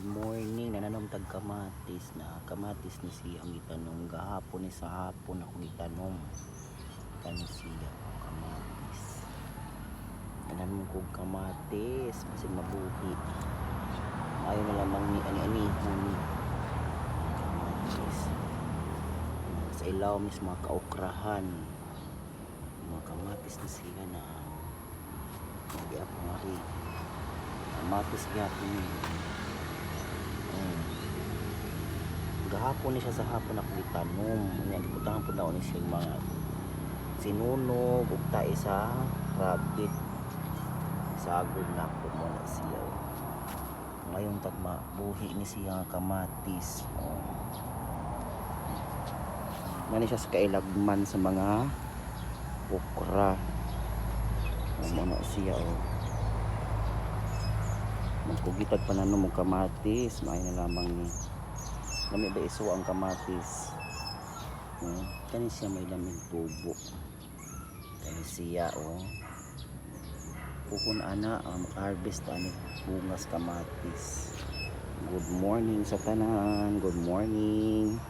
morning, nananom tag kamatis na kamatis ni siya ang itanong gahapon ni sa hapon ako itanong kani siya kamatis. Nananom kog kamatis kasi mabuhi. Ayaw na lamang ni ani kamatis. Sa ilaw mis mga kaokrahan. Mga kamatis ni siya na magyapon nga rin. Kamatis gyapon ni. Gahapon ni siya sa hapon ako itanom. Nya giputahan pud daw ni siya mga sinunog ug tae sa rabbit. Sagol na po mo na siya. Ngayon tag mabuhi ni siya kamatis. Mani siya sa kailagman sa mga okra. Ano siya magkugitag pananom og kamatis, may na lamang ni lami ba iso ang kamatis. Kani siya may lamig tubo. Kani siya pukon ana harvest ani bungas kamatis. Good morning sa tanan. Good morning.